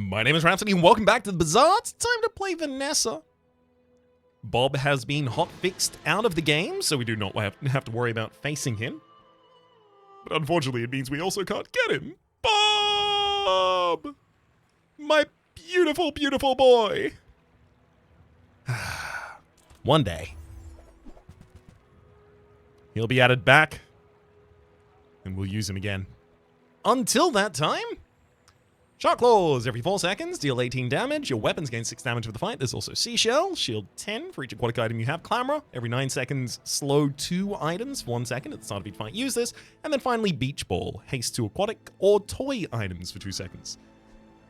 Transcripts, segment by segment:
My name is Rhapsody and welcome back to the Bazaar. It's time to play Vanessa. Bob has been hot-fixed out of the game, so we do not have to worry about facing him. But unfortunately, it means we also can't get him. Bob! My beautiful, beautiful boy. One day, he'll be added back, and we'll use him again. Until that time, Shark Claws every 4 seconds, deal 18 damage. Your weapons gain 6 damage for the fight. There's also Seashell, shield 10 for each aquatic item you have. Clamora, every 9 seconds, slow 2 items for 1 second at the start of each fight. Use this. And then finally, Beach Ball, haste 2 aquatic or toy items for 2 seconds.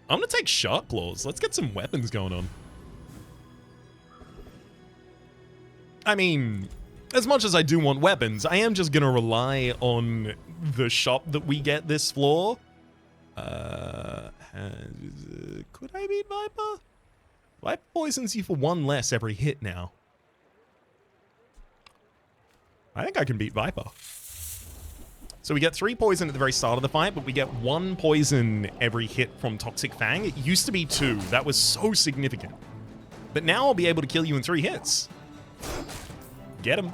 I'm going to take Shark Claws. Let's get some weapons going on. I mean, as much as I do want weapons, I am just going to rely on the shop that we get this floor. Could I beat Viper? Viper poisons you for 1 less every hit now. I think I can beat Viper. So we get 3 poison at the very start of the fight, but we get 1 poison every hit from Toxic Fang. It used to be 2. That was so significant. But now I'll be able to kill you in 3 hits. Get him.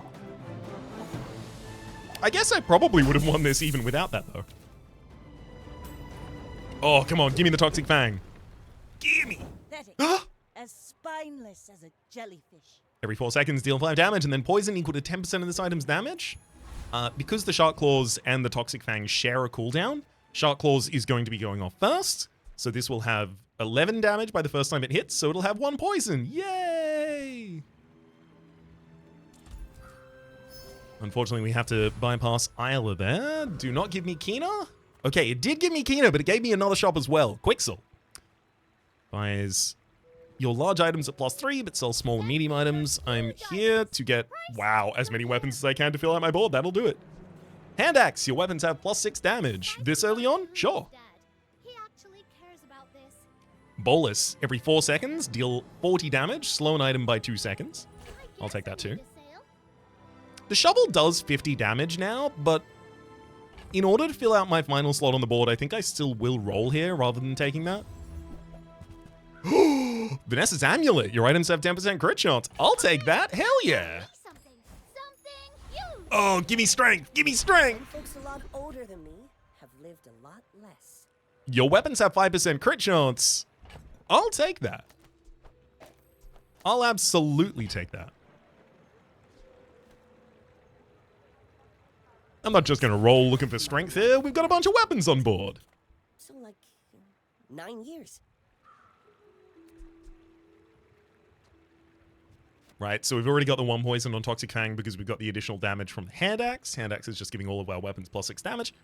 I guess I probably would have won this even without that, though. Oh, come on. Give me the Toxic Fang. Gimme. As spineless as a jellyfish. Every 4 seconds, deal 5 damage, and then poison equal to 10% of this item's damage. Because the Shark Claws and the Toxic Fang share a cooldown, Shark Claws is going to be going off first. So this will have 11 damage by the first time it hits, so it'll have 1 poison. Yay! Unfortunately, we have to bypass Isla there. Do not give me Kina. Okay, it did give me Kina, but it gave me another shop as well. Quixel. Buys your large items at +3, but sells small and medium items. I'm here to get, wow, as many weapons as I can to fill out my board. That'll do it. Hand Axe, your weapons have +6 damage. This early on? Sure. Bolus, every 4 seconds, deal 40 damage. Slow an item by 2 seconds. I'll take that too. The shovel does 50 damage now, but in order to fill out my final slot on the board, I think I still will roll here rather than taking that. Vanessa's Amulet. Your items have 10% crit shots. I'll take that. Hell yeah. Oh, give me strength. Give me strength. Folks a lot older than me have lived a lot less. Your weapons have 5% crit shots. I'll take that. I'll absolutely take that. I'm not just going to roll looking for strength here. We've got a bunch of weapons on board. So like 9 years. Right, so we've already got the 1 poison on Toxic Fang because we've got the additional damage from the Hand Axe. Hand Axe is just giving all of our weapons +6 damage.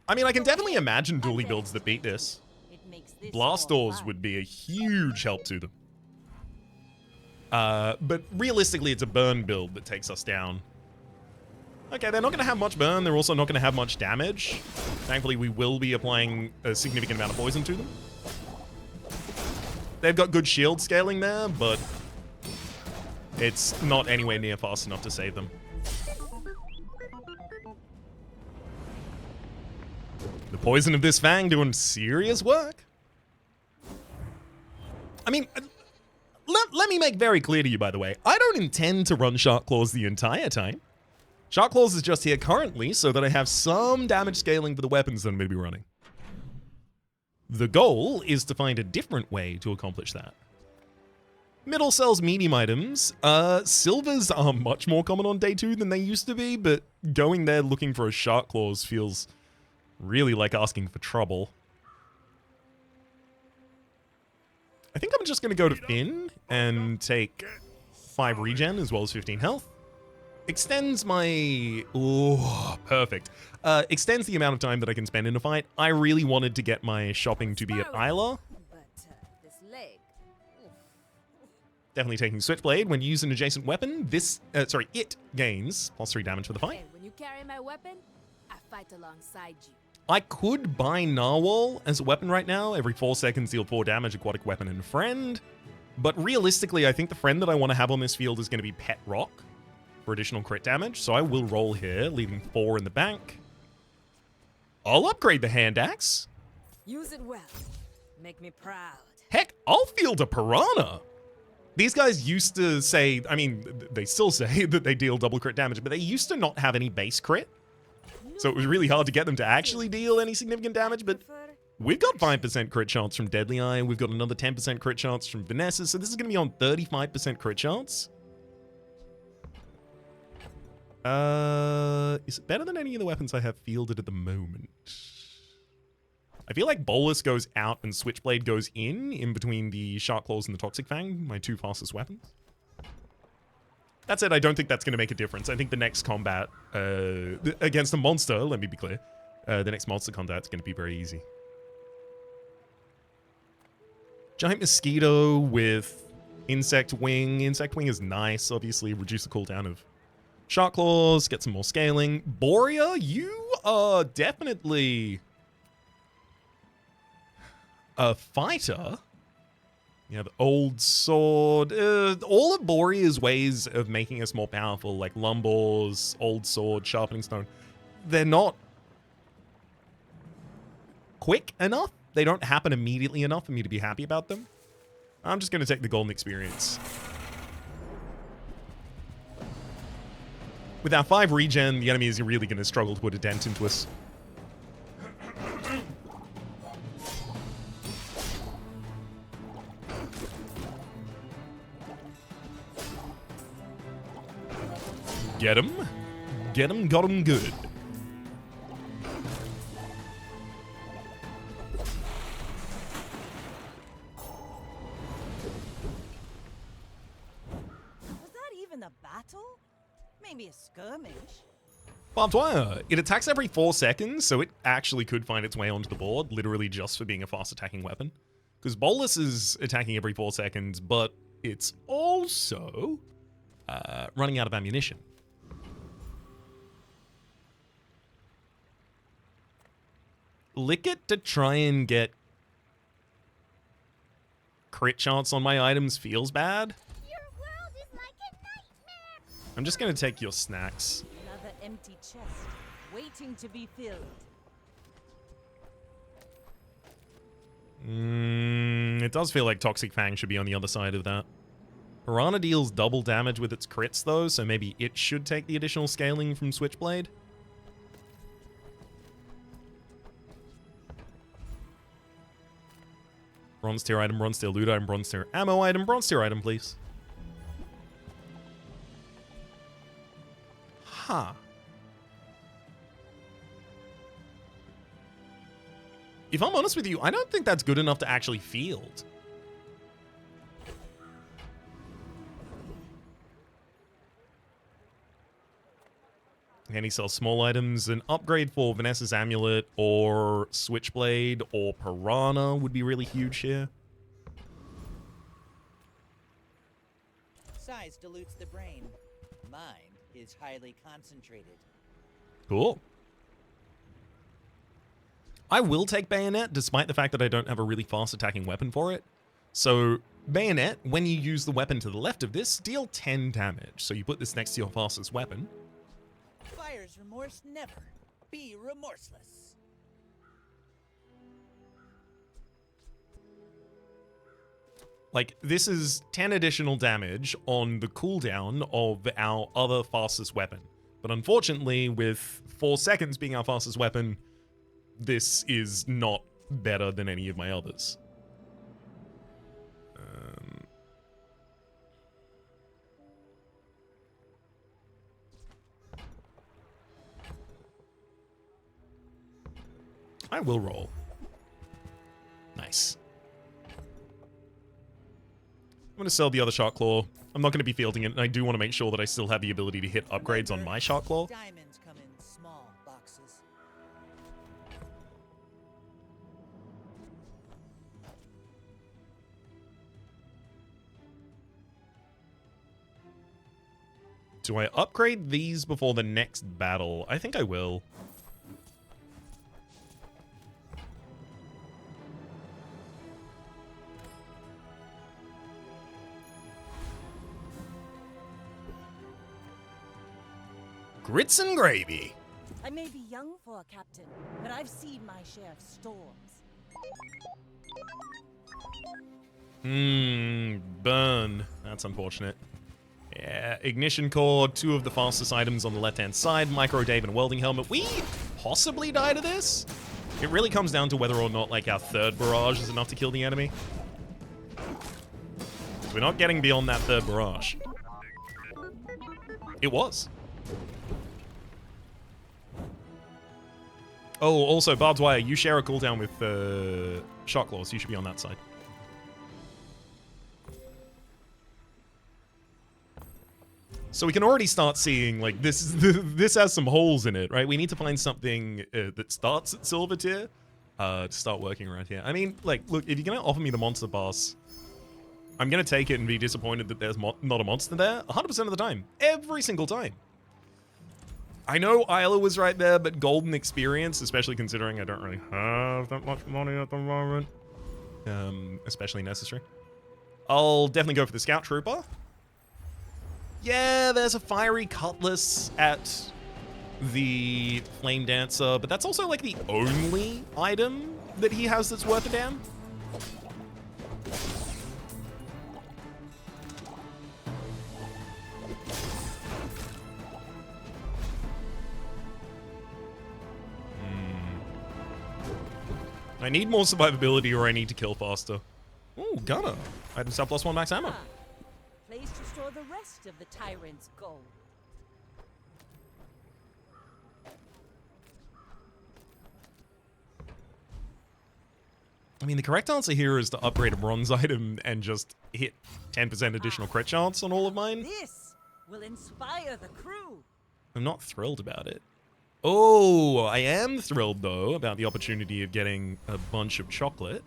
I mean, I can definitely imagine dually builds that beat this. Blast Doors would be a huge help to them. But realistically, it's a burn build that takes us down. Okay, they're not going to have much burn. They're also not going to have much damage. Thankfully, we will be applying a significant amount of poison to them. They've got good shield scaling there, but it's not anywhere near fast enough to save them. The poison of this Fang doing serious work. I mean, let me make very clear to you, by the way, I don't intend to run Shark Claws the entire time. Shark Claws is just here currently so that I have some damage scaling for the weapons that I'm going to be running. The goal is to find a different way to accomplish that. Middle sells medium items. Silvers are much more common on day 2 than they used to be, but going there looking for a Shark Claws feels really like asking for trouble. I think I'm just going to go to Finn and take 5 regen as well as 15 health. Extends my... Oh, perfect. Extends the amount of time that I can spend in a fight. I really wanted to get my shopping to be at Isla. Definitely taking Switchblade. When you use an adjacent weapon, it gains +3 damage for the fight. When you carry my weapon, I fight alongside you. I could buy Narwhal as a weapon right now. Every 4 seconds, deal 4 damage, aquatic weapon, and friend. But realistically, I think the friend that I want to have on this field is going to be Pet Rock for additional crit damage. So I will roll here, leaving 4 in the bank. I'll upgrade the Hand Axe. Use it well. Make me proud. Heck, I'll field a piranha. These guys used to say, I mean, they still say that they deal double crit damage, but they used to not have any base crit. So it was really hard to get them to actually deal any significant damage, but we've got 5% crit chance from Deadly Eye. We've got another 10% crit chance from Vanessa, so this is going to be on 35% crit chance. Is it better than any of the weapons I have fielded at the moment? I feel like Bolus goes out and Switchblade goes in between the Shark Claws and the Toxic Fang, my two fastest weapons. That said, I don't think that's going to make a difference. I think the next combat against a monster, let me be clear, the next monster combat is going to be very easy. Giant Mosquito with Insect Wing. Insect Wing is nice, obviously. Reduce the cooldown of Shark Claws, get some more scaling. Borea, you are definitely a fighter. You have Old Sword. All of Borea's ways of making us more powerful, like Lumbors, Old Sword, Sharpening Stone, they're not quick enough. They don't happen immediately enough for me to be happy about them. I'm just going to take the golden experience. With our 5 regen, the enemy is really going to struggle to put a dent into us. Get him. Get him, got him good. Was that even a battle? Maybe a skirmish. Barbed wire. It attacks every 4 seconds, so it actually could find its way onto the board, literally just for being a fast attacking weapon. Because Bolus is attacking every 4 seconds, but it's also running out of ammunition. Lick it to try and get crit chance on my items feels bad. Your world is like a nightmare. I'm just going to take your snacks. Another empty chest, waiting to be filled. It does feel like Toxic Fang should be on the other side of that. Piranha deals double damage with its crits, though, so maybe it should take the additional scaling from Switchblade. Bronze tier item, bronze tier loot item, bronze tier ammo item, bronze tier item, please. Huh. If I'm honest with you, I don't think that's good enough to actually field. Can he sell small items? An upgrade for Vanessa's Amulet or Switchblade or Piranha would be really huge here. Size dilutes the brain. Mind is highly concentrated. Cool. I will take Bayonet, despite the fact that I don't have a really fast attacking weapon for it. So, Bayonet, when you use the weapon to the left of this, deal 10 damage. So you put this next to your fastest weapon. Fire's remorse never. Be remorseless. Like, this is 10 additional damage on the cooldown of our other fastest weapon. But unfortunately, with 4 seconds being our fastest weapon, this is not better than any of my others. I will roll. Nice. I'm going to sell the other Shark Claw. I'm not going to be fielding it, and I do want to make sure that I still have the ability to hit upgrades on my Shark Claw. Diamonds come in small boxes. Do I upgrade these before the next battle? I think I will. Grits and gravy. I may be young for a captain, but I've seen my share of storms. Burn. That's unfortunate. Yeah, ignition core, 2 of the fastest items on the left-hand side, micro Dave and welding helmet. We possibly die to this. It really comes down to whether or not, like, our 3rd barrage is enough to kill the enemy. We're not getting beyond that 3rd barrage. It was. Oh, also, barbed wire, you share a cooldown with shot claws. You should be on that side. So we can already start seeing, like, this has some holes in it, right? We need to find something that starts at silver tier to start working around here. I mean, like, look, if you're going to offer me the monster pass, I'm going to take it and be disappointed that there's not a monster there 100% of the time. Every single time. I know Isla was right there, but golden experience, especially considering I don't really have that much money at the moment, especially necessary. I'll definitely go for the Scout Trooper. Yeah, there's a fiery cutlass at the Flame Dancer, but that's also like the only item that he has that's worth a damn. I need more survivability or I need to kill faster. Ooh, Gunner. Item sell +1 max ammo. Place to store the rest of the tyrant's gold. I mean, the correct answer here is to upgrade a bronze item and just hit 10% additional crit chance on all of mine. This will inspire the crew. I'm not thrilled about it. Oh, I am thrilled, though, about the opportunity of getting a bunch of chocolate.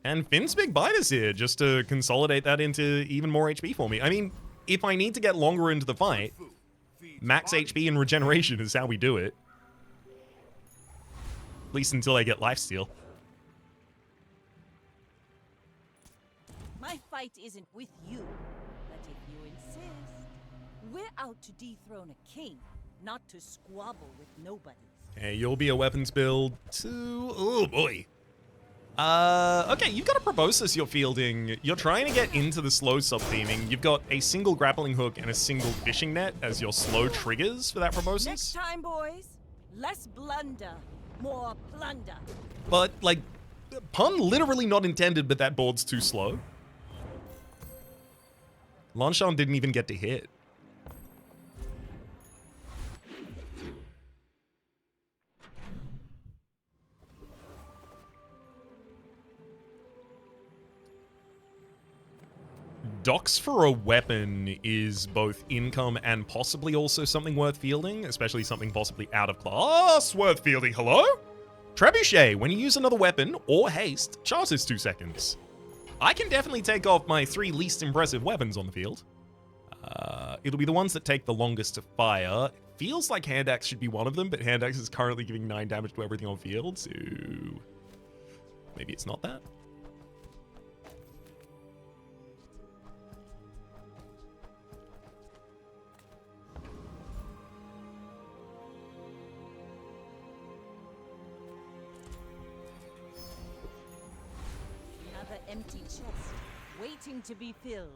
And Finn's Big Bite is here, just to consolidate that into even more HP for me. I mean, if I need to get longer into the fight, max HP and regeneration is how we do it. At least until I get lifesteal. My fight isn't with you, but if you insist, we're out to dethrone a king, not to squabble with nobodies. Okay, you'll be a weapons build too. Oh boy. Okay, you've got a proboscis you're fielding. You're trying to get into the slow sub-theming. You've got a single grappling hook and a single fishing net as your slow triggers for that proboscis. Next time, boys, less blunder, more plunder. But, like, pun literally not intended, but that board's too slow. Lanshan didn't even get to hit. Docs for a weapon is both income and possibly also something worth fielding, especially something possibly out of class worth fielding. Hello? Trebuchet, when you use another weapon or haste, charges 2 seconds. I can definitely take off my 3 least impressive weapons on the field. It'll be the ones that take the longest to fire. Feels like hand axe should be one of them, but hand axe is currently giving 9 damage to everything on field, so maybe it's not that. Another empty chest, waiting to be filled.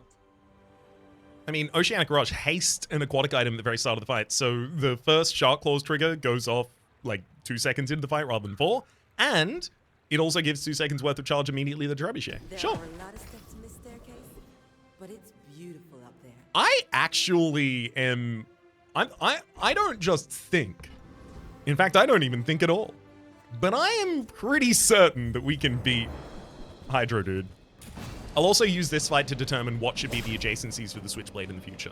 I mean, Oceanic Rush, haste an aquatic item at the very start of the fight, so the first Shark Claws trigger goes off like 2 seconds into the fight rather than 4, and it also gives 2 seconds worth of charge immediately to the Trebuchet. There Sure. are a lot of steps in this staircase, but it's beautiful up there. I actually am... I don't just think. In fact, I don't even think at all. But I am pretty certain that we can beat Hydro Dude. I'll also use this fight to determine what should be the adjacencies for the Switchblade in the future.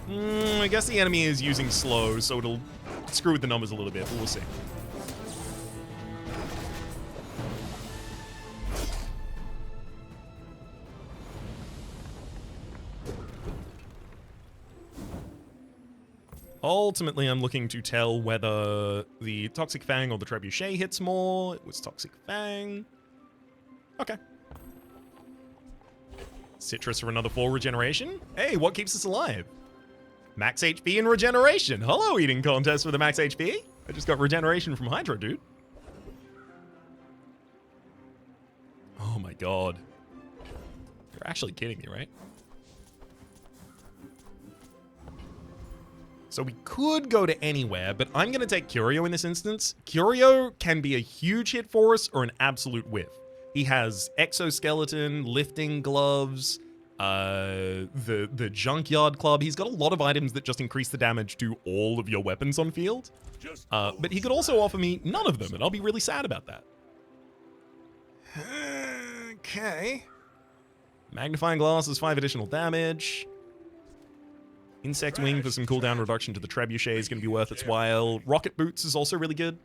I guess the enemy is using slow, so it'll screw with the numbers a little bit, but we'll see. Ultimately, I'm looking to tell whether the Toxic Fang or the Trebuchet hits more. It was Toxic Fang. Okay. Citrus for another 4 regeneration. Hey, what keeps us alive? Max HP and regeneration. Hello, eating contest for the max HP. I just got regeneration from Hydra, dude. Oh my god. You're actually kidding me, right? So we could go to anywhere, but I'm going to take Curio in this instance. Curio can be a huge hit for us or an absolute whiff. He has exoskeleton, lifting gloves, the junkyard club. He's got a lot of items that just increase the damage to all of your weapons on field. But he could also offer me none of them, and I'll be really sad about that. Okay. Magnifying glass is 5 additional damage. Insect wing for some cooldown reduction to the trebuchet is going to be worth its while. Rocket boots is also really good.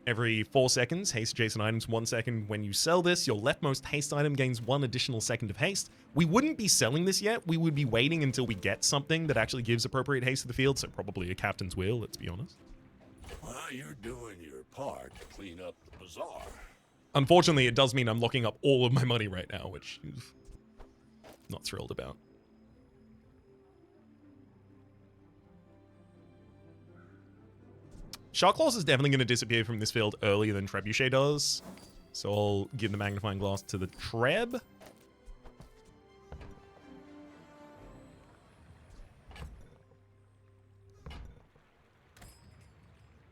Every 4 seconds, haste adjacent items 1 second. When you sell this, your leftmost haste item gains 1 additional second of haste. We wouldn't be selling this yet. We would be waiting until we get something that actually gives appropriate haste to the field, so probably a captain's wheel, let's be honest. Well, you're doing your part to clean up the bazaar. Unfortunately, it does mean I'm locking up all of my money right now, which I'm not thrilled about. Shark Claws is definitely going to disappear from this field earlier than Trebuchet does. So I'll give the magnifying glass to the Treb.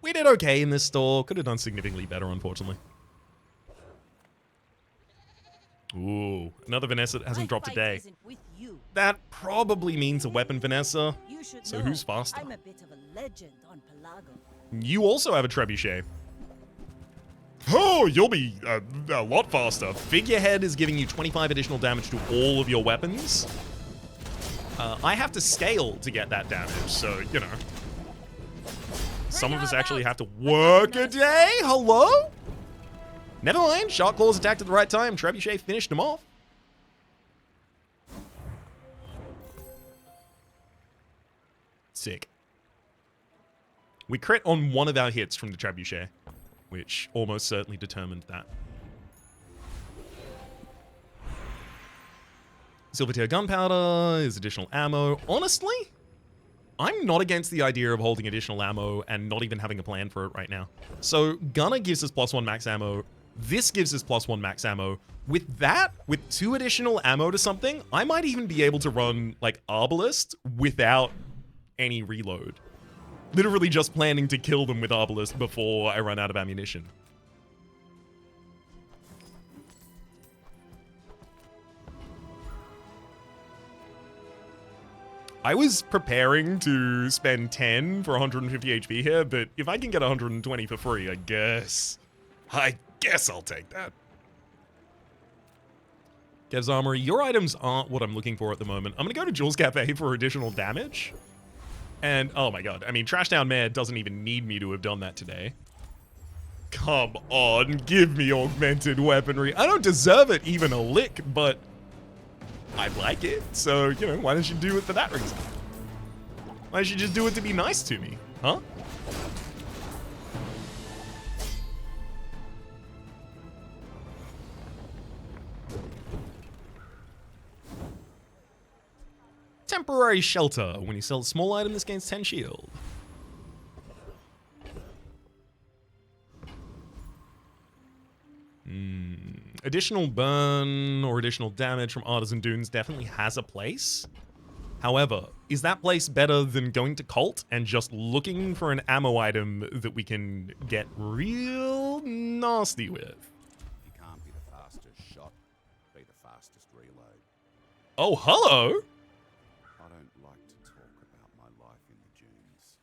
We did okay in this store. Could have done significantly better, unfortunately. Ooh, another Vanessa that hasn't dropped today. That probably means a weapon Vanessa. So who's faster? I'm a bit of a legend on Pelago. You also have a trebuchet. Oh, you'll be a lot faster. Figurehead is giving you 25 additional damage to all of your weapons. I have to scale to get that damage, so, you know. Some of us actually have to work a day? Hello? Never mind. Shark Claws attacked at the right time. Trebuchet finished him off. Sick. We crit on one of our hits from the trebuchet, which almost certainly determined that. Silver tier gunpowder is additional ammo. Honestly, I'm not against the idea of holding additional ammo and not even having a plan for it right now. So Gunner gives us +1 max ammo. This gives us +1 max ammo. With that, with 2 additional ammo to something, I might even be able to run like arbalest without any reload. Literally just planning to kill them with arbalest before I run out of ammunition. I was preparing to spend 10 for 150 HP here, but if I can get 120 for free, I guess I'll take that. Kev's Armory, your items aren't what I'm looking for at the moment. I'm gonna go to Jules Cafe for additional damage. And, oh my god, I mean, Trashdown Mare doesn't even need me to have done that today. Come on, give me augmented weaponry. I don't deserve it even a lick, but I like it. So, you know, why don't you do it for that reason? Why don't you just do it to be nice to me, huh? Temporary shelter. When you sell a small item, this gains 10 shield. Additional burn or additional damage from Artisan Dunes definitely has a place. However, is that place better than going to Cult and just looking for an ammo item that we can get real nasty with? You can't be the fastest shot, be the fastest reload. Oh, hello! I don't like to talk about my life in the dunes.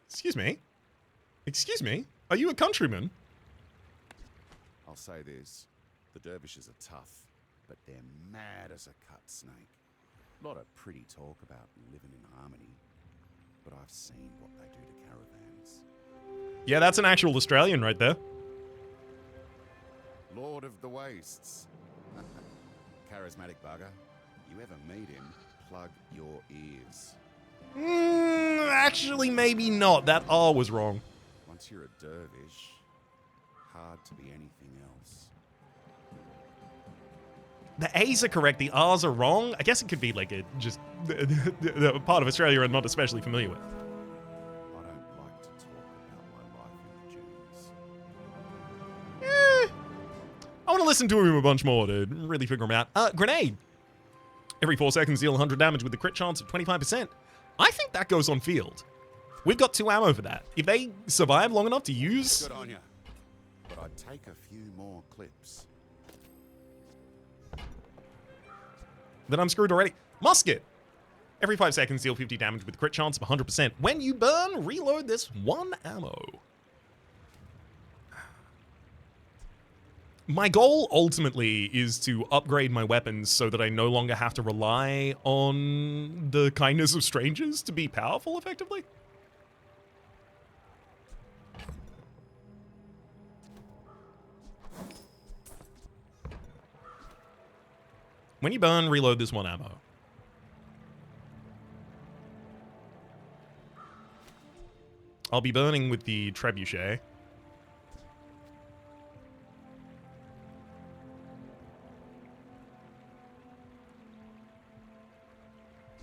Excuse me? Excuse me? Are you a countryman? I'll say this, the dervishes are tough, but they're mad as a cut snake. A lot of pretty talk about living in harmony, but I've seen what they do to caravans. Yeah, that's an actual Australian right there. Lord of the Wastes. Charismatic bugger. You ever meet him, plug your ears. Actually, maybe not. That R was wrong. Once you're a dervish, hard to be anything else. The A's are correct, the R's are wrong. I guess it could be like a just the part of Australia I'm not especially familiar with. I don't like to talk about my life in the dunes. I want to listen to him a bunch more to really figure him out. Grenade. Every 4 seconds, deal 100 damage with a crit chance of 25%. I think that goes on field. We've got 2 ammo for that. If they survive long enough to use... Good on ya. But I'd take a few more clips. Then I'm screwed already. Musket. Every 5 seconds, deal 50 damage with a crit chance of 100%. When you burn, reload this 1 ammo. My goal, ultimately, is to upgrade my weapons so that I no longer have to rely on the kindness of strangers to be powerful, effectively. When you burn, reload this 1 ammo. I'll be burning with the trebuchet.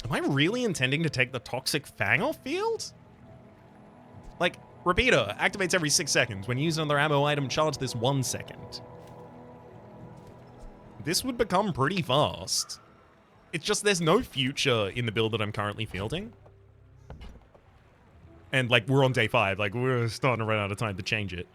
Am I really intending to take the Toxic Fang off field? Like, repeater activates every 6 seconds. When you use another ammo item, charge this 1 second. This would become pretty fast. It's just there's no future in the build that I'm currently fielding. And, like, we're on day 5. Like, we're starting to run out of time to change it.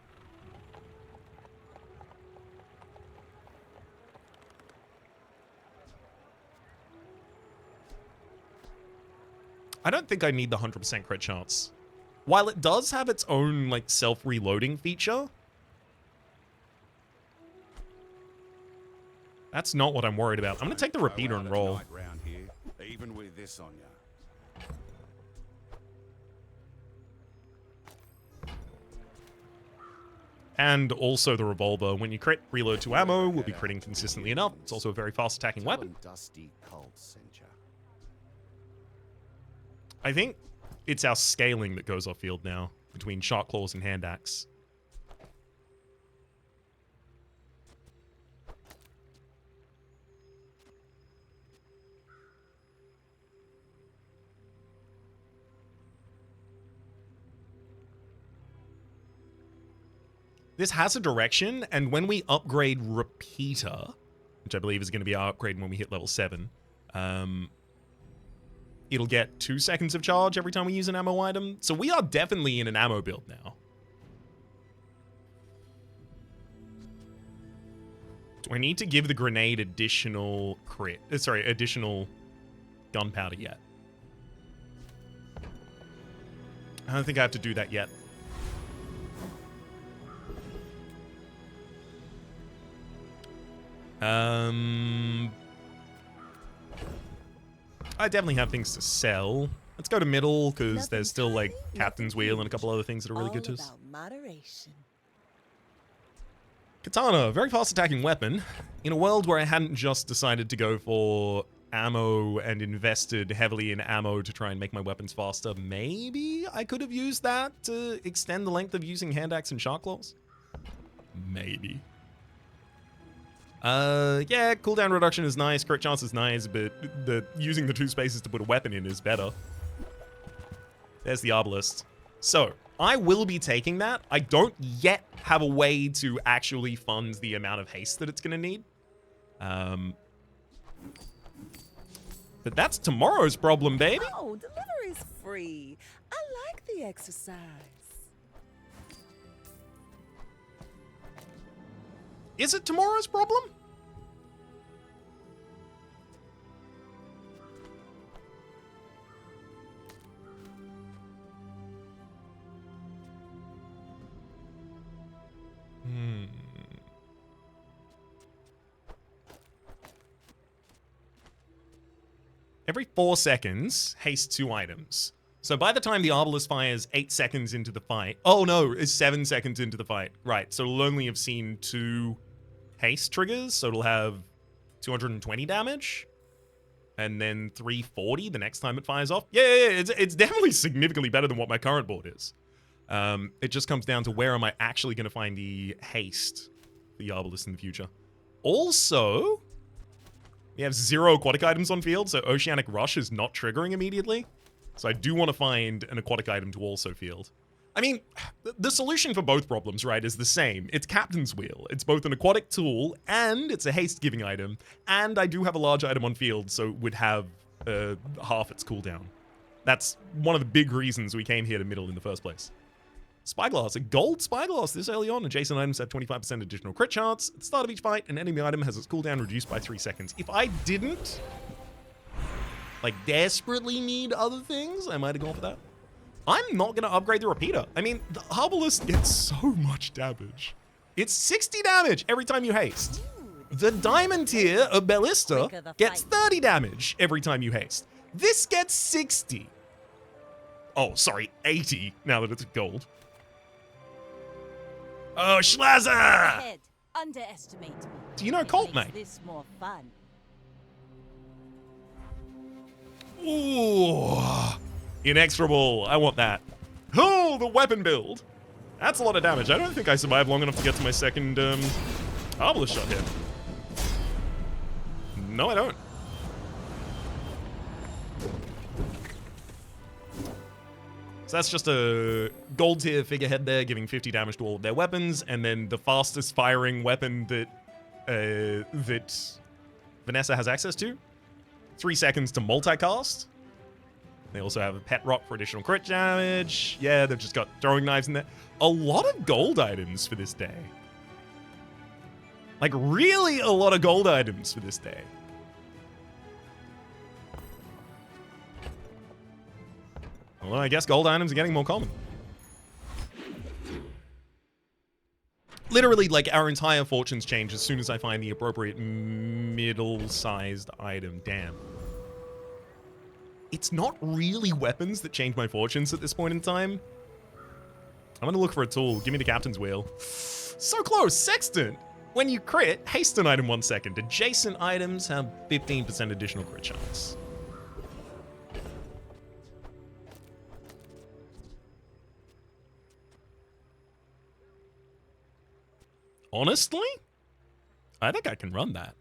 I don't think I need the 100% crit chance. While it does have its own, like, self-reloading feature, that's not what I'm worried about. I'm going to take the repeater and roll. Round here, even with this on ya. And also the revolver. When you crit, reload 2 ammo, will be critting consistently enough. It's also a very fast attacking weapon. Dusty cold sent ya. I think it's our scaling that goes off field now between shot claws and hand axe. This has a direction, and when we upgrade repeater, which I believe is going to be our upgrade when we hit level 7, it'll get 2 seconds of charge every time we use an ammo item. So we are definitely in an ammo build now. Do I need to give the grenade additional additional gunpowder yet? I don't think I have to do that yet. I definitely have things to sell. Let's go to middle, because there's still, like, Captain's Wheel and a couple other things that are really good to us. Moderation. Katana, very fast attacking weapon. In a world where I hadn't just decided to go for ammo and invested heavily in ammo to try and make my weapons faster, maybe I could have used that to extend the length of using hand axe and shark claws. Maybe. Yeah, cooldown reduction is nice, crit chance is nice, but using the 2 spaces to put a weapon in is better. There's the arbalest. So, I will be taking that. I don't yet have a way to actually fund the amount of haste that it's going to need. But that's tomorrow's problem, baby. Oh, delivery's free. I like the exercise. Is it tomorrow's problem? Every 4 seconds, haste 2 items. So by the time the arbalest fires 8 seconds into the fight... Oh no, it's 7 seconds into the fight. Right, so it'll only have seen 2 haste triggers, so it'll have 220 damage. And then 340 the next time it fires off. Yeah, it's definitely significantly better than what my current board is. It just comes down to where am I actually going to find the haste, the arbalest in the future. Also, We have 0 aquatic items on field, so Oceanic Rush is not triggering immediately. So I do want to find an aquatic item to also field. I mean, the solution for both problems, right, is the same. It's Captain's Wheel. It's both an aquatic tool and it's a haste-giving item. And I do have a large item on field, so it would have half its cooldown. That's one of the big reasons we came here to middle in the first place. Spyglass, a gold Spyglass this early on. Adjacent items have 25% additional crit chance. At the start of each fight, an enemy item has its cooldown reduced by 3 seconds. If I didn't, like, desperately need other things, I might have gone for that. I'm not going to upgrade the repeater. I mean, the arbalest gets so much damage. It's 60 damage every time you haste. The diamond tier of Ballista gets 30 damage every time you haste. This gets 60. Oh, sorry, 80 now that it's gold. Oh, Schlazzer! Head, underestimate me. Do you know It Colt, makes mate? this more fun. Ooh. Inexorable. I want that. Oh, the weapon build. That's a lot of damage. I don't think I survived long enough to get to my second arbalest shot here. No, I don't. So that's just a gold tier figurehead there, giving 50 damage to all of their weapons, and then the fastest firing weapon that that Vanessa has access to. 3 seconds to multicast. They also have a pet rock for additional crit damage. Yeah, they've just got throwing knives in there. A lot of gold items for this day. Like, really a lot of gold items for this day. Well, I guess gold items are getting more common. Literally, like, our entire fortunes change as soon as I find the appropriate middle-sized item. Damn. It's not really weapons that change my fortunes at this point in time. I'm gonna look for a tool. Give me the Captain's Wheel. So close! Sextant! When you crit, haste an item 1 second. Adjacent items have 15% additional crit chance. Honestly, I think I can run that.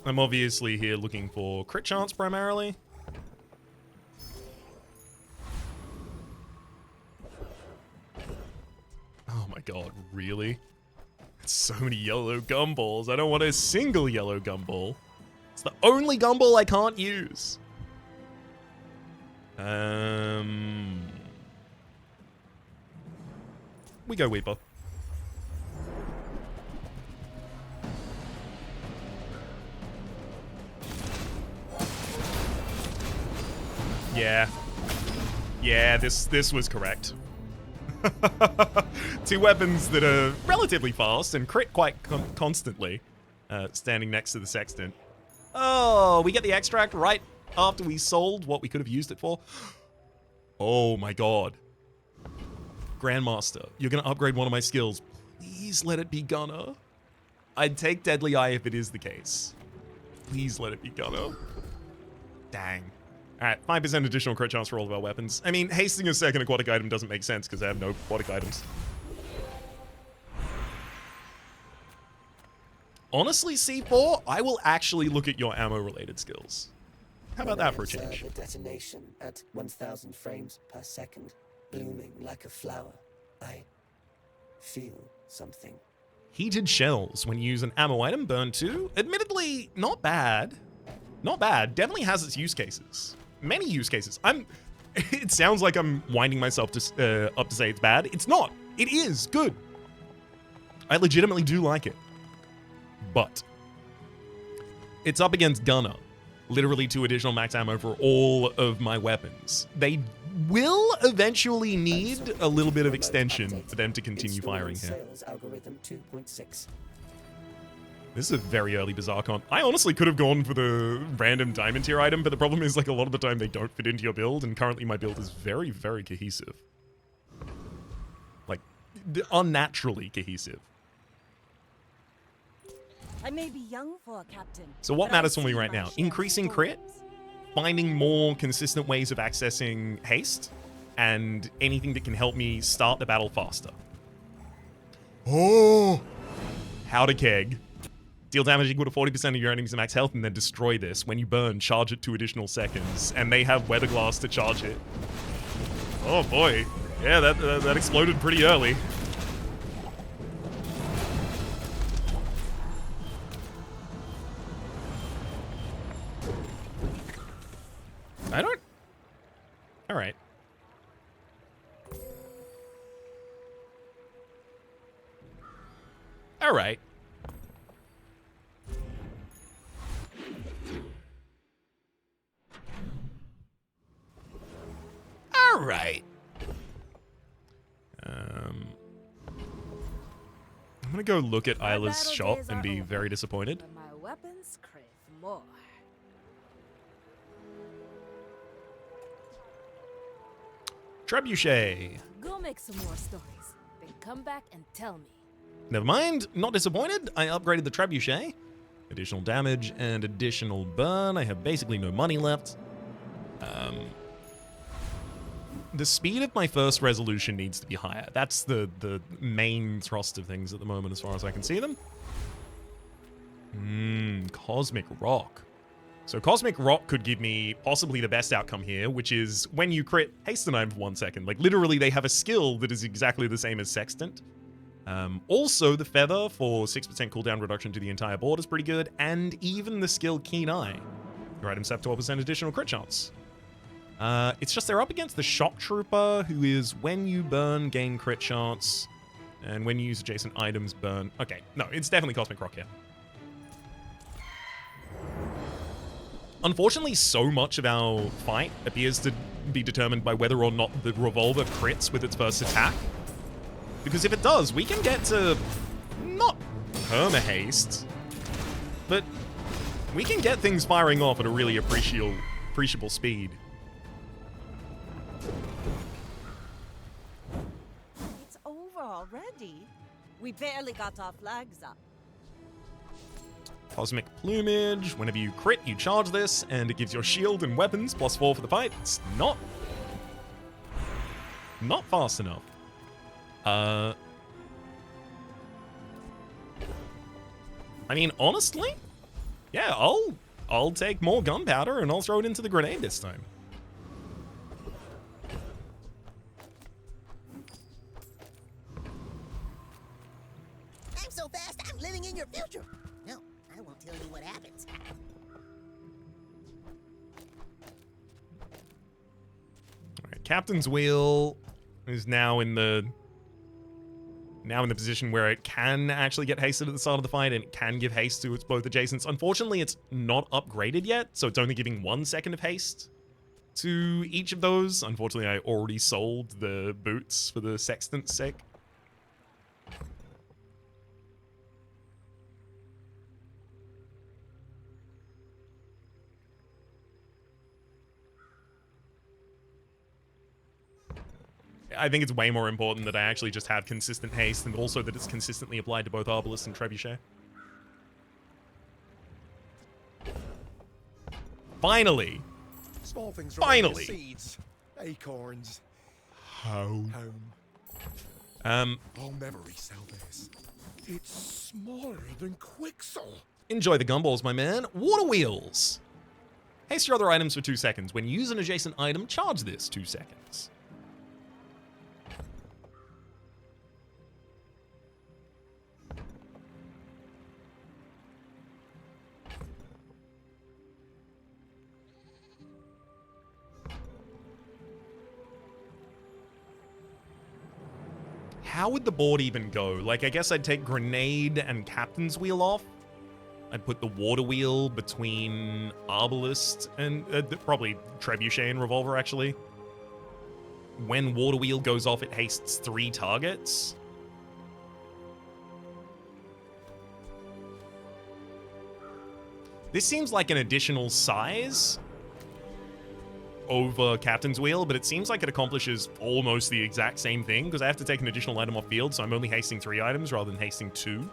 I'm obviously here looking for crit chance primarily. Oh my god, really? It's so many yellow gumballs. I don't want a single yellow gumball. It's the only gumball I can't use. We go Weeper. Yeah. Yeah, this was correct. 2 weapons that are relatively fast and crit quite constantly, standing next to the Sextant. Oh, we get the extract right after we sold what we could have used it for. Oh my god. Grandmaster, you're going to upgrade one of my skills. Please let it be Gunner. I'd take Deadly Eye if it is the case. Please let it be Gunner. Dang. Alright, 5% additional crit chance for all of our weapons. I mean, hasting a second aquatic item doesn't make sense because I have no aquatic items. Honestly, C4, I will actually look at your ammo-related skills. How about that for a change? A detonation at 1,000 frames per second, blooming like a flower. I feel something. Heated shells when you use an ammo item, burn 2. Admittedly, not bad. Not bad. Definitely has its use cases. Many use cases. It sounds like I'm winding myself to up to say it's bad. It's not. It is good. I legitimately do like it. But it's up against Gunner. Literally 2 additional max ammo for all of my weapons. They will eventually need a little bit of extension for them to continue firing here. Sales algorithm 2.6. This is a very early Bazaar con. I honestly could have gone for the random diamond tier item, but the problem is, like, a lot of the time they don't fit into your build, and currently my build is very, very cohesive. Like, unnaturally cohesive. I may be young for a captain. So what but I matters for me see right my now? share of Increasing crit, storms. finding more consistent ways of accessing haste, and anything that can help me start the battle faster. Oh! How to keg. Deal damage equal to 40% of your enemy's max health and then destroy this. When you burn, charge it 2 additional seconds. And they have Weather Glass to charge it. Oh boy. Yeah, that exploded pretty early. I don't... Alright. Alright. Alright. I'm gonna go look at My Isla's battle shop days and are be over, very disappointed. but my weapons crave more. Trebuchet. Go make some more stories, then come back and tell me. Never mind, not disappointed. I upgraded the Trebuchet. Additional damage and additional burn. I have basically no money left. The speed of my first resolution needs to be higher. That's the main thrust of things at the moment as far as I can see them. Cosmic Rock. So Cosmic Rock could give me possibly the best outcome here, which is when you crit, hasten time for 1 second. Like, literally, they have a skill that is exactly the same as Sextant. Also, the Feather for 6% cooldown reduction to the entire board is pretty good, and even the skill Keen Eye. Your items have 12% additional crit chance. It's just they're up against the Shock Trooper, who is when you burn, gain crit chance, and when you use adjacent items, burn. Okay, no, it's definitely Cosmic Rock here. Unfortunately, so much of our fight appears to be determined by whether or not the revolver crits with its first attack. Because if it does, we can get to not perma-haste, but we can get things firing off at a really appreciable speed. It's over already. We barely got our flags up. Cosmic Plumage. Whenever you crit, you charge this, and it gives your shield and weapons +4 for the fight. It's not fast enough. I mean, honestly, yeah, I'll take more gunpowder and I'll throw it into the grenade this time. I'm so fast, I'm living in your future. No, I won't tell you what happens. All right, Captain's Wheel is now in the position where it can actually get hasted at the start of the fight, and it can give haste to its both adjacents. Unfortunately, it's not upgraded yet, so it's only giving 1 second of haste to each of those. Unfortunately, I already sold the boots for the Sextant's sake. I think it's way more important that I actually just have consistent haste, and also that it's consistently applied to both Arbalest and Trebuchet. Finally! Small things Finally! seeds, acorns, How? home. I'll never resell this. It's smaller than Quixel. Enjoy the gumballs, my man. Water Wheels! Haste your other items for 2 seconds. When you use an adjacent item, charge this 2 seconds. How would the board even go? Like, I guess I'd take Grenade and Captain's Wheel off. I'd put the Water Wheel between Arbalest and probably Trebuchet and Revolver, actually. When Water Wheel goes off, it hastes 3 targets. This seems like an additional size over Captain's Wheel, but it seems like it accomplishes almost the exact same thing, because I have to take an additional item off field, so I'm only hasting 3 items rather than hasting 2.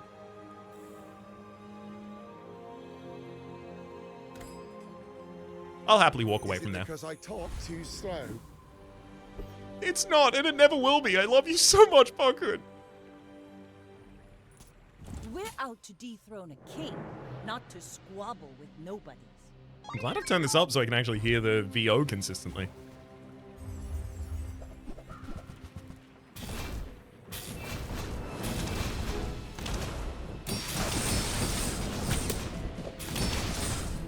I'll happily walk away Is it from there. because I talk too slow? It's not, and it never will be. I love you so much, Parkour. We're out to dethrone a king, not to squabble with nobodies. I'm glad I've turned this up so I can actually hear the VO consistently.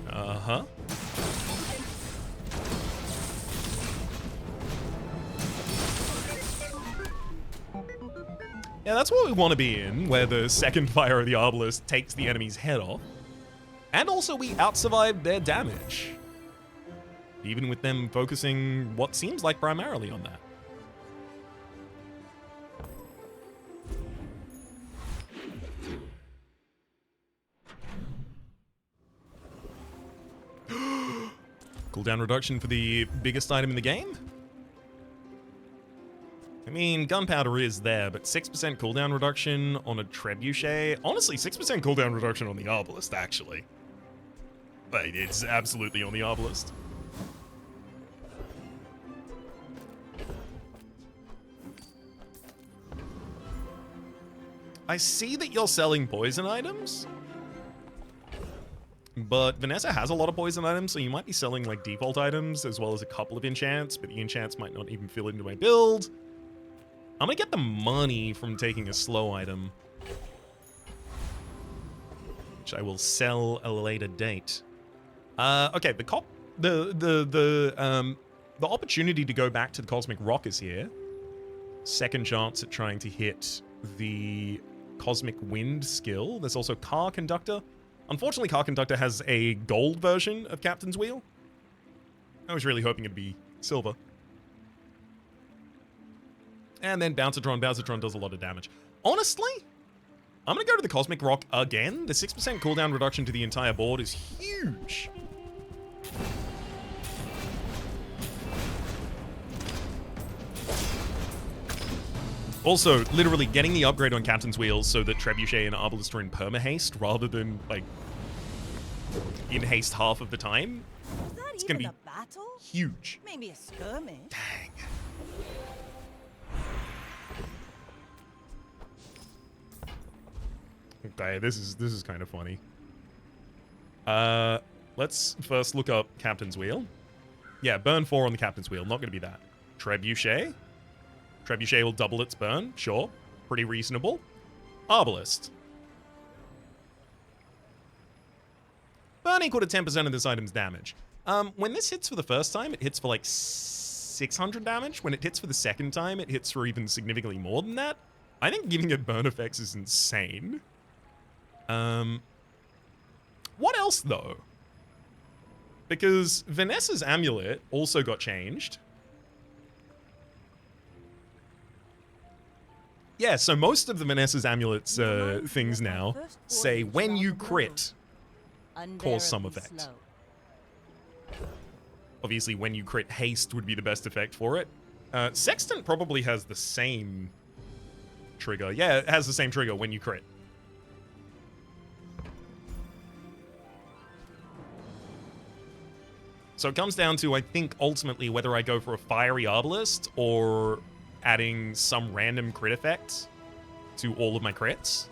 Uh-huh. Yeah, that's what we want to be in, where the second fire of the arbalest takes the enemy's head off. And also we out-survive their damage. Even with them focusing what seems like primarily on that. Cooldown reduction for the biggest item in the game? I mean, gunpowder is there, but 6% cooldown reduction on a trebuchet? Honestly, 6% cooldown reduction on the arbalest, actually. But it's absolutely on the arbalest. I see that you're selling poison items. But Vanessa has a lot of poison items, so you might be selling like default items as well as a couple of enchants, but the enchants might not even fill into my build. I'm gonna get the money from taking a slow item, which I will sell at a later date. Okay, the opportunity to go back to the Cosmic Rock is here. Second chance at trying to hit the Cosmic Wind skill. There's also Car Conductor. Unfortunately, Car Conductor has a gold version of Captain's Wheel. I was really hoping it'd be silver. And then Bouncertron. Bouncertron does a lot of damage. Honestly, I'm going to go to the Cosmic Rock again. The 6% cooldown reduction to the entire board is huge. Also, literally getting the upgrade on Captain's Wheels so that Trebuchet and Arbalest are in perma-haste rather than, like, in haste half of the time. Is that It's gonna even be a battle? huge. Maybe a skirmish. Dang. Okay, this is kind of funny. Let's first look up Captain's Wheel. Yeah, burn 4 on the Captain's Wheel. Not going to be that. Trebuchet. Trebuchet will double its burn. Sure. Pretty reasonable. Arbalest. Burn equal to 10% of this item's damage. When this hits for the first time, it hits for like 600 damage. When it hits for the second time, it hits for even significantly more than that. I think giving it burn effects is insane. What else, though? Because Vanessa's amulet also got changed. Yeah, so most of the Vanessa's amulets things now say when you crit, cause some effect. Slow. Obviously, when you crit, haste would be the best effect for it. Sextant probably has the same trigger. Yeah, it has the same trigger when you crit. So it comes down to, I think, ultimately whether I go for a Fiery Arbalest or adding some random crit effect to all of my crits.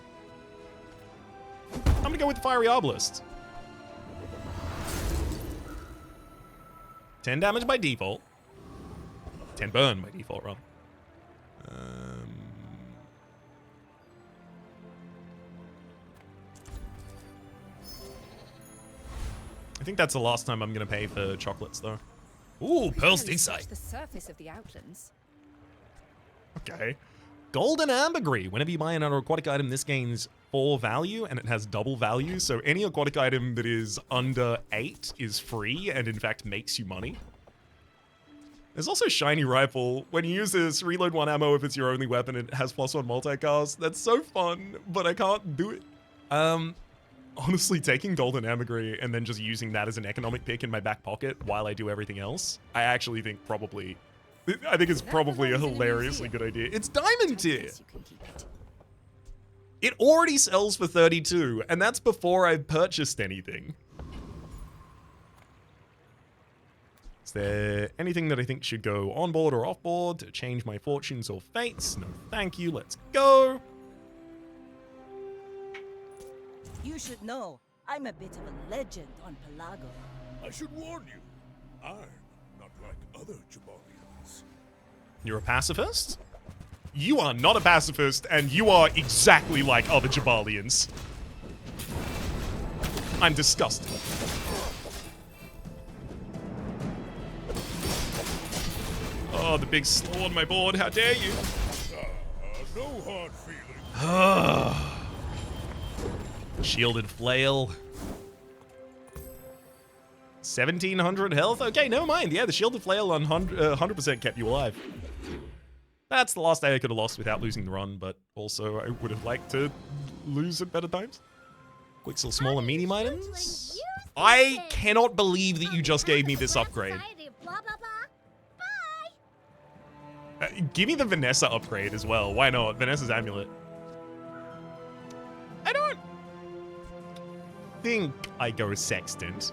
I'm gonna go with the Fiery Arbalest. 10 damage by default. 10 burn by default, rather. I think that's the last time I'm gonna pay for chocolates, though. Ooh, Pearl's Insight. The surface of the outlands. Okay. Golden Ambergris. Whenever you buy another aquatic item, this gains 4 value, and it has double value. So any aquatic item that is under 8 is free, and in fact makes you money. There's also Shiny Rifle. When you use this, reload 1 ammo if it's your only weapon. It has +1 multicast. That's so fun, but I can't do it. Honestly, taking Golden Ambergris and then just using that as an economic pick in my back pocket while I do everything else, I actually think probably... I think it's probably a hilariously good idea. It's diamond tier. It already sells for 32, and that's before I've purchased anything. Is there anything that I think should go on board or off board to change my fortunes or fates? No, thank you. Let's go. You should know, I'm a bit of a legend on Pelago. I should warn you, I'm not like other Jabalians. You're a pacifist? You are not a pacifist, and you are exactly like other Jabalians. I'm disgusted. Oh, the big slow on my board. How dare you? No hard feelings. Shielded flail. 1700 health? Okay, never mind. Yeah, the shielded flail on 100% kept you alive. That's the last day I could have lost without losing the run, but also I would have liked to lose at better times. Quick, little small and medium items. I cannot believe that you just gave me this upgrade. Give me the Vanessa upgrade as well. Why not? Vanessa's amulet. I don't think I go sextant.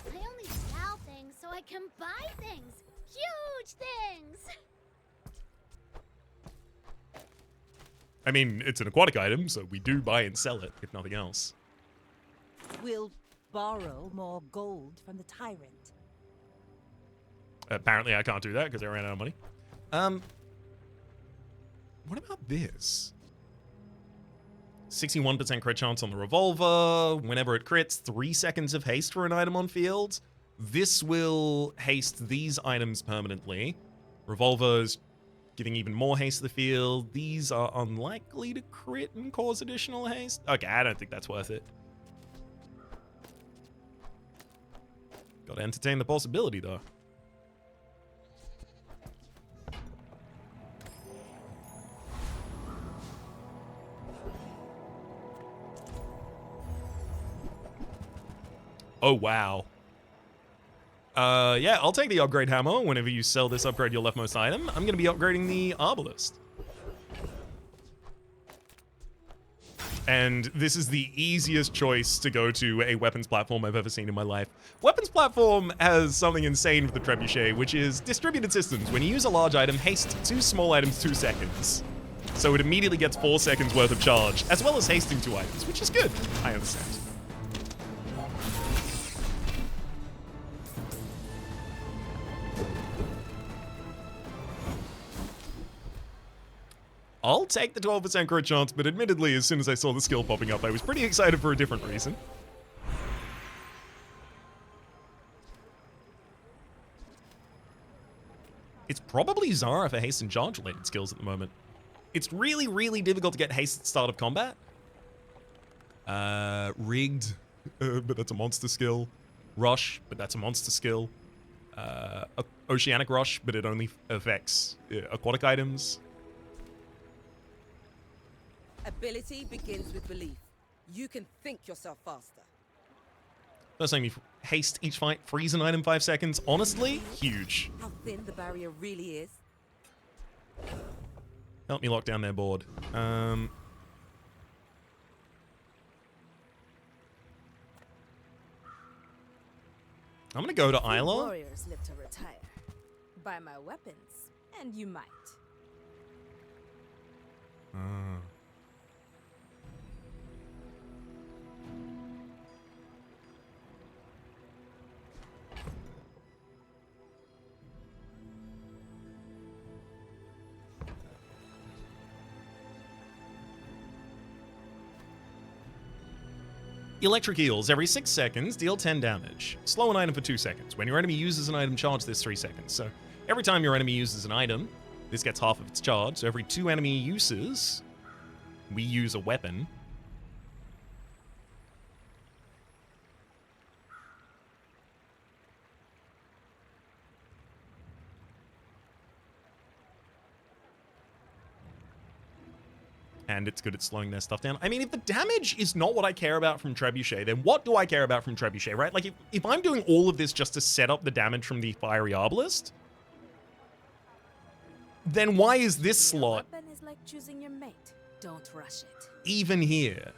I only sell things so I can buy things. Huge things. I mean, it's an aquatic item, so we do buy and sell it, if nothing else. We'll borrow more gold from the tyrant. Apparently I can't do that because I ran out of money. What about this? 61% crit chance on the revolver. Whenever it crits, 3 seconds of haste for an item on field. This will haste these items permanently. Revolver's giving even more haste to the field. These are unlikely to crit and cause additional haste. Okay, I don't think that's worth it. Gotta entertain the possibility, though. Oh, wow. Yeah, I'll take the upgrade hammer. Whenever you sell this, upgrade your leftmost item. I'm going to be upgrading the arbalest. And this is the easiest choice to go to a weapons platform I've ever seen in my life. Weapons platform has something insane for the trebuchet, which is distributed systems. When you use a large item, haste 2 small items 2 seconds. So it immediately gets 4 seconds worth of charge, as well as hasting 2 items, which is good. I understand. I'll take the 12% crit chance, but admittedly, as soon as I saw the skill popping up, I was pretty excited for a different reason. It's probably Zara for haste and charge related skills at the moment. It's really, really difficult to get haste at the start of combat. Rigged, but that's a monster skill. Rush, but that's a monster skill. Oceanic Rush, but it only affects aquatic items. Ability begins with belief. You can think yourself faster. First time you haste each fight, freeze an item 5 seconds. Honestly, huge. How thin the barrier really is. Help me lock down their board. I'm gonna go to Isla. Warriors live to retire. Buy my weapons, and you might. Electric eels. Every 6 seconds, deal 10 damage. Slow an item for 2 seconds. When your enemy uses an item charge, this 3 seconds. So every time your enemy uses an item, this gets half of its charge. So every 2 enemy uses, we use a weapon. And it's good at slowing their stuff down. I mean, if the damage is not what I care about from Trebuchet, then what do I care about from Trebuchet, right? Like, if I'm doing all of this just to set up the damage from the Fiery Arbalest, then why is this slot Weapon is like choosing your mate. Don't rush it. even here?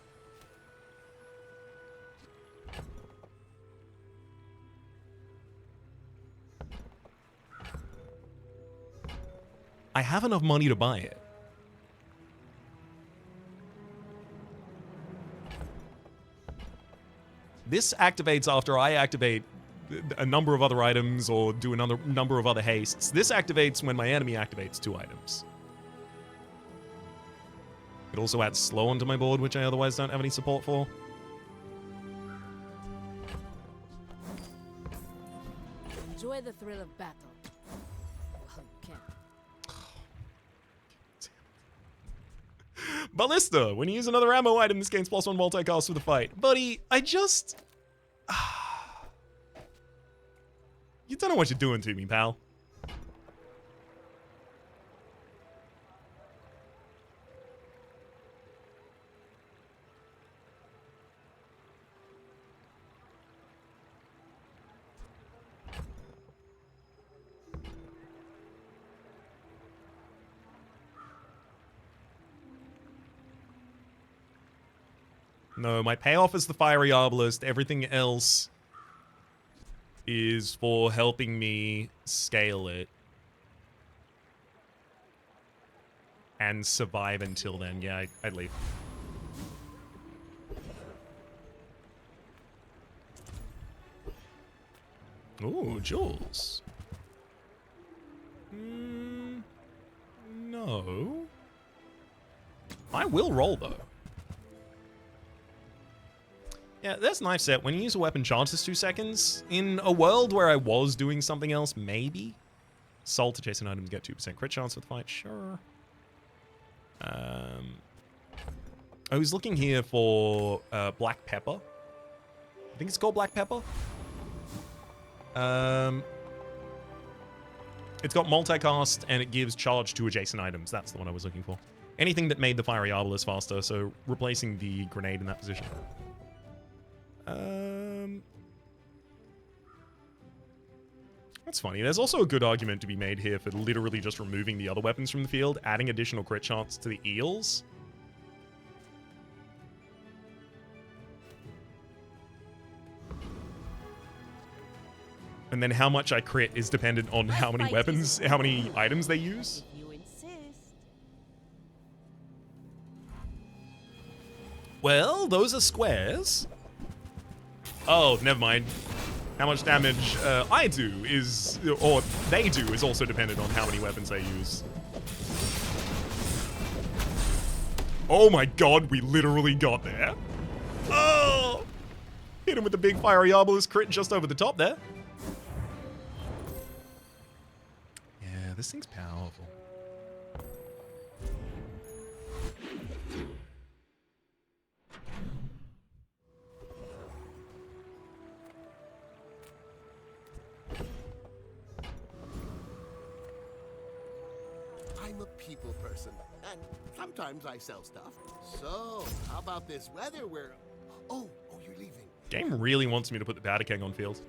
I have enough money to buy it. This activates after I activate a number of other items or do another number of other hastes. This activates when my enemy activates 2 items. It also adds slow onto my board, which I otherwise don't have any support for. Enjoy the thrill of battle. Well, you can. Ballista. When you use another ammo item, this gains +1 multicast for the fight. Buddy, I just... You don't know what you're doing to me, pal. No, my payoff is the Fiery Arbalest. Everything else is for helping me scale it. And survive until then. Yeah, I'd leave. Ooh, Jules. No. I will roll, though. Yeah, that's knife set. When you use a weapon, chances 2 seconds. In a world where I was doing something else, maybe. Salt adjacent items get 2% crit chance for the fight, sure. I was looking here for black pepper. I think it's called black pepper. It's got multicast and it gives charge to adjacent items. That's the one I was looking for. Anything that made the Fiery Arbalest faster, so replacing the grenade in that position. That's funny. There's also a good argument to be made here for literally just removing the other weapons from the field, adding additional crit chance to the eels. And then how much I crit is dependent on how many weapons, how many items they use. If you insist. Well, those are squares. Oh, never mind. How much damage I do is, or they do, is also dependent on how many weapons they use. Oh my god, we literally got there. Oh! Hit him with the big Fiery Arbalest crit just over the top there. Yeah, this thing's powerful. I'm a people person, and sometimes I sell stuff. So, how about this weather where... Oh, you're leaving. Game really wants me to put the powder keg on field.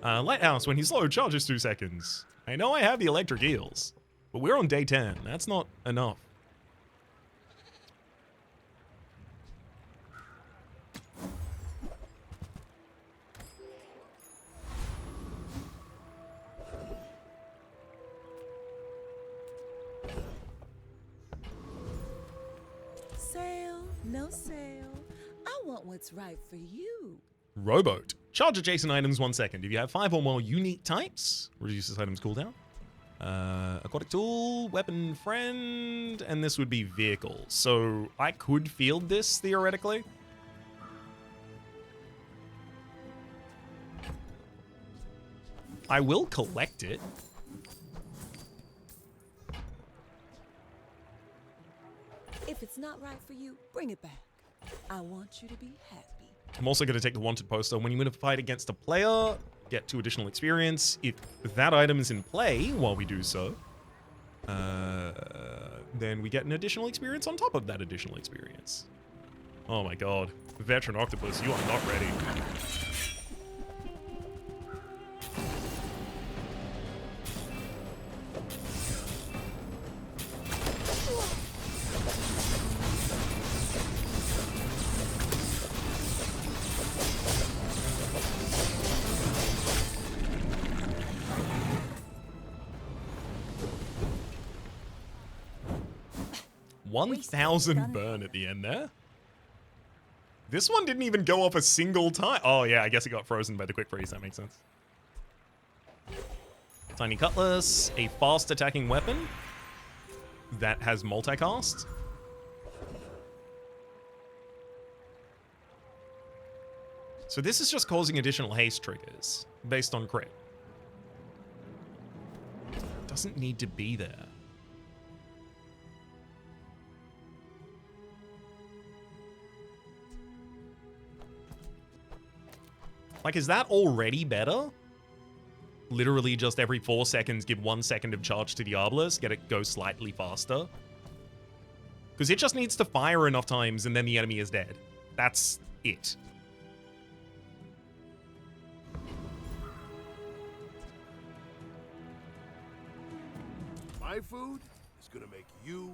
Lighthouse, when he's slow, charges 2 seconds. I know I have the electric eels, but we're on day 10. That's not enough. Sale, no sale. I want what's right for you. Rowboat. Charge adjacent items 1 second. If you have 5 or more unique types, reduces items cooldown. Aquatic tool, weapon friend, and this would be vehicle. So I could field this theoretically. I will collect it. If it's not right for you, bring it back. I want you to be happy. I'm also going to take the wanted poster. When you win a fight against a player, get 2 additional experience. If that item is in play while we do so, Then we get an additional experience on top of that additional experience. Oh my god. Veteran Octopus, you are not ready. $1,000 burn at the end there. This one didn't even go off a single time. Oh yeah, I guess it got frozen by the quick freeze. That makes sense. Tiny Cutlass, a fast attacking weapon that has multicast. So this is just causing additional haste triggers based on crit. Doesn't need to be there. Like, is that already better? Literally just every 4 seconds, give 1 second of charge to the arbalest, get it go slightly faster. Because it just needs to fire enough times and then the enemy is dead. That's it. My food is gonna make you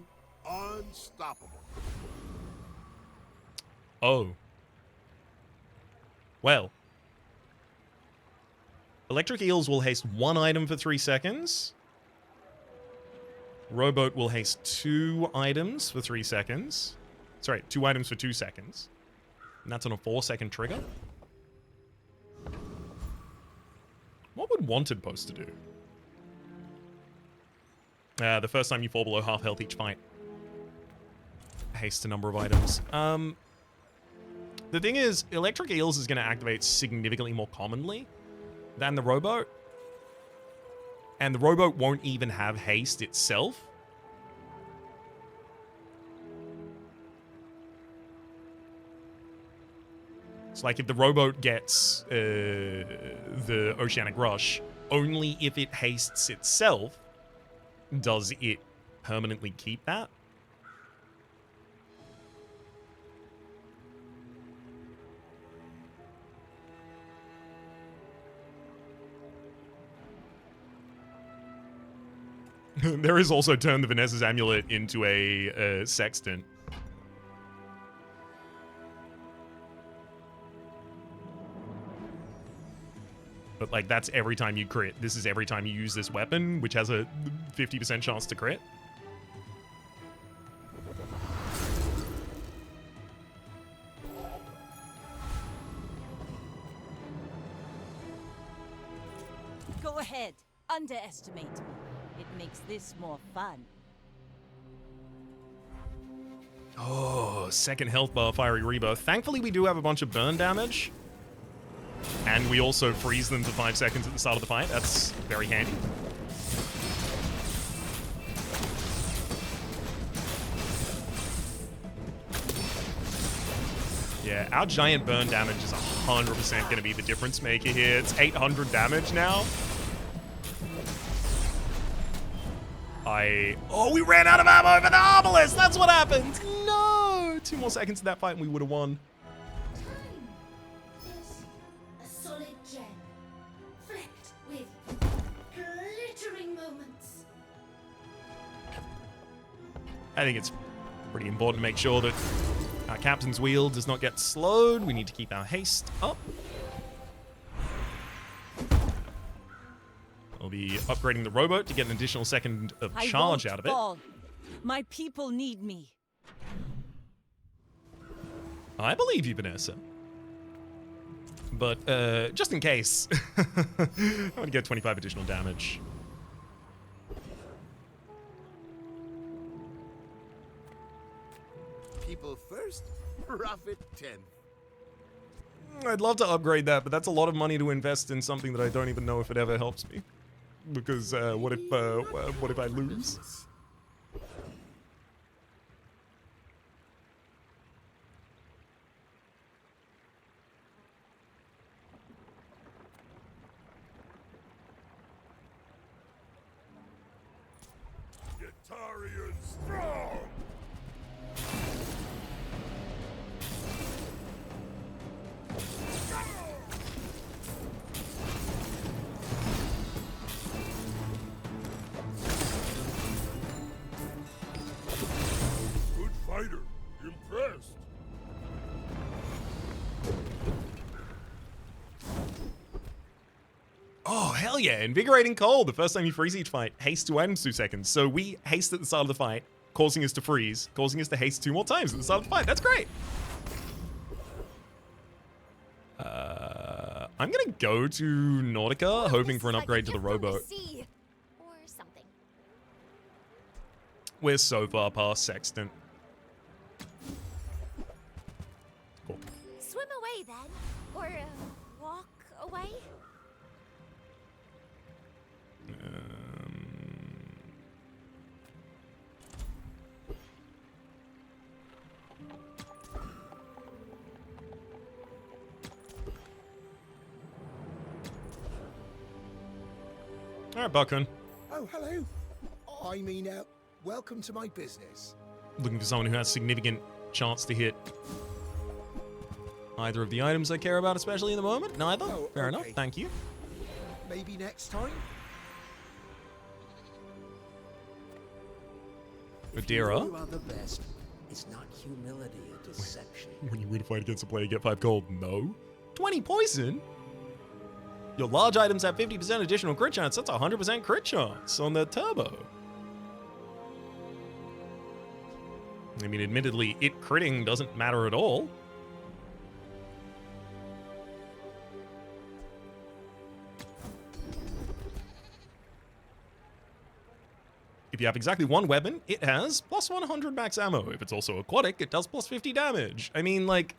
unstoppable. Oh. Well. Electric Eels will haste 1 item for 3 seconds. Rowboat will haste 2 items for 3 seconds. Sorry, 2 items for 2 seconds. And that's on a 4-second trigger. What would Wanted Post to do? The first time you fall below half health each fight. Haste a number of items. The thing is, Electric Eels is going to activate significantly more commonly than the rowboat. And the rowboat won't even have haste itself. It's like if the rowboat gets the Oceanic Rush, only if it hastes itself does it permanently keep that. There is also turn the Vanessa's Amulet into a sextant. But, like, that's every time you crit. This is every time you use this weapon, which has a 50% chance to crit. Go ahead. Underestimate me. It makes this more fun. Oh, second health bar, Fiery Rebirth. Thankfully, we do have a bunch of burn damage. And we also freeze them for 5 seconds at the start of the fight. That's very handy. Yeah, our giant burn damage is 100% going to be the difference maker here. It's 800 damage now. Oh, we ran out of ammo for the arbalest! That's what happened! No! 2 more seconds in that fight and we would have won. A solid gem, flecked with glittering moments. I think it's pretty important to make sure that our captain's wheel does not get slowed. We need to keep our haste up. I'll be upgrading the rowboat to get an additional second of charge out of it. Fall. My people need me. I believe you, Vanessa. But just in case, I want to get 25 additional damage. People first, profit 10th. I'd love to upgrade that, but that's a lot of money to invest in something that I don't even know if it ever helps me. Because what if I lose? Get Batarian strong! Good fighter. Impressed. Oh, hell yeah. Invigorating Cold. The first time you freeze each fight, haste 2 items 2 seconds. So we haste at the start of the fight, causing us to freeze, causing us to haste 2 more times at the start of the fight. That's great. I'm going to go to Nautica, hoping for an upgrade to the rowboat. Or something. We're so far past Sextant. Cool. Swim away then. Or walk away. All right, Buckman. Oh, hello. I mean, welcome to my business. Looking for someone who has significant chance to hit either of the items I care about, especially in the moment. Neither. Oh, Fair okay. enough. Thank you. Maybe next time? Adira. You are the best. Is not humility a deception? When you win a fight against a player, get 5 gold. No. 20 poison? Your large items have 50% additional crit chance. That's 100% crit chance on the turbo. I mean, admittedly, it critting doesn't matter at all. If you have exactly 1 weapon, it has plus 100 max ammo. If it's also aquatic, it does plus 50 damage. I mean, like...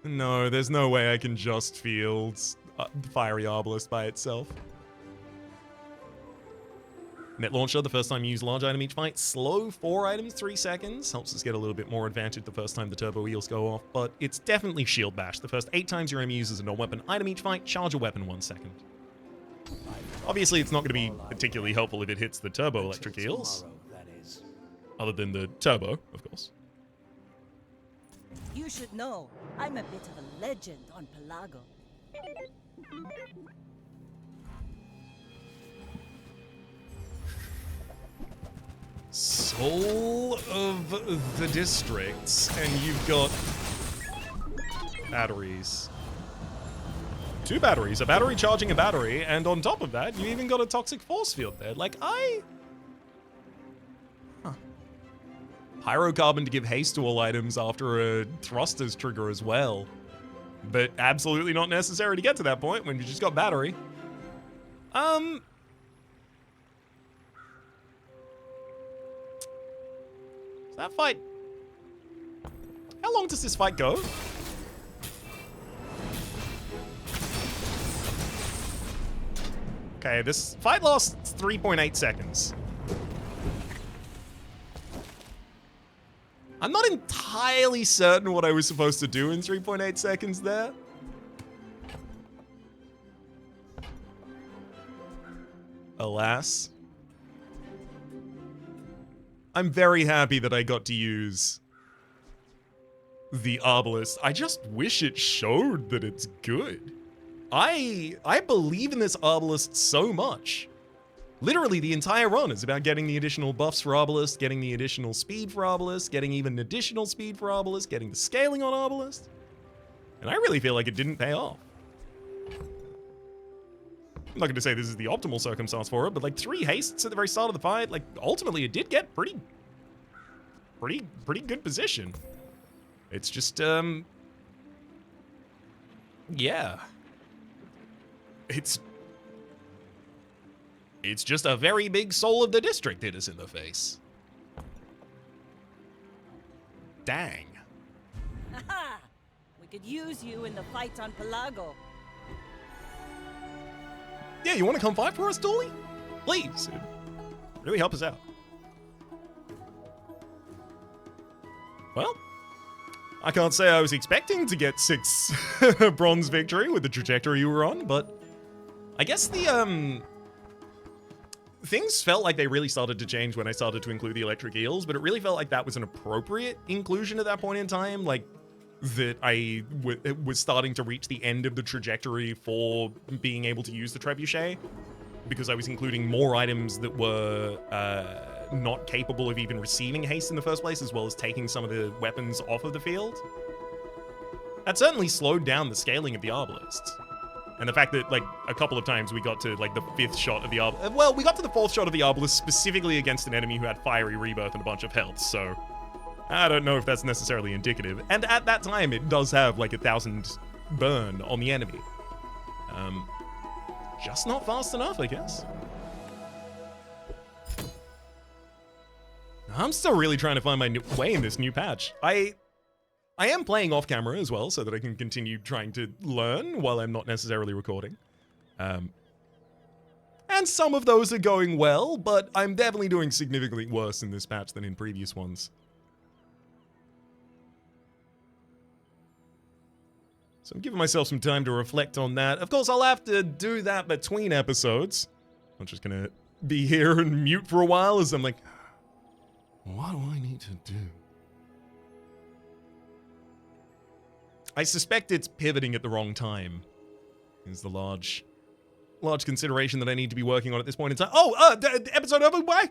No, there's no way I can just field Fiery Arbalest by itself. Net Launcher, the first time you use large item each fight. Slow 4 items, 3 seconds. Helps us get a little bit more advantage the first time the turbo wheels go off. But it's definitely Shield Bash. The first 8 times your enemy uses a non-weapon item each fight, charge a weapon 1 second. Obviously, it's not going to be particularly helpful if it hits the turbo electric eels. Other than the turbo, of course. You should know, I'm a bit of a legend on Pelago. Soul of the districts, and you've got batteries. 2 batteries, a battery charging a battery, and on top of that, you even got a toxic force field there. Like, Pyrocarbon to give haste to all items after a thrusters trigger as well. But absolutely not necessary to get to that point when you just got battery. That fight... How long does this fight go? Okay, this fight lasts 3.8 seconds. I'm not entirely certain what I was supposed to do in 3.8 seconds there. Alas. I'm very happy that I got to use the Arbalest. I just wish it showed that it's good. I believe in this Arbalest so much. Literally, the entire run is about getting the additional buffs for Arbalest, getting the additional speed for Arbalest, getting even additional speed for Arbalest, getting the scaling on Arbalest. And I really feel like it didn't pay off. I'm not going to say this is the optimal circumstance for it, but like 3 hastes at the very start of the fight, like ultimately it did get pretty good position. It's just, yeah. It's just a very big soul of the district hit us in the face. Dang. Haha! We could use you in the fight on Pelago. Yeah, you want to come fight for us, Dooley? Please. It'd really help us out. Well, I can't say I was expecting to get 6 bronze victory with the trajectory you were on, but I guess the, things felt like they really started to change when I started to include the electric eels, but it really felt like that was an appropriate inclusion at that point in time, like that I was starting to reach the end of the trajectory for being able to use the trebuchet, because I was including more items that were not capable of even receiving haste in the first place, as well as taking some of the weapons off of the field. That certainly slowed down the scaling of the arbalists. And the fact that, like, a couple of times we got to, like, the 5th shot of the arbalest. Well, we got to the 4th shot of the arbalest specifically against an enemy who had fiery rebirth and a bunch of health, so I don't know if that's necessarily indicative. And at that time, it does have, like, 1,000 burn on the enemy. Just not fast enough, I guess. I'm still really trying to find my way in this new patch. I am playing off camera as well, so that I can continue trying to learn while I'm not necessarily recording. And some of those are going well, but I'm definitely doing significantly worse in this patch than in previous ones. So I'm giving myself some time to reflect on that. Of course, I'll have to do that between episodes. I'm just gonna be here and mute for a while as I'm like, what do I need to do? I suspect it's pivoting at the wrong time is the large consideration that I need to be working on at this point in time. Oh, episode over, why?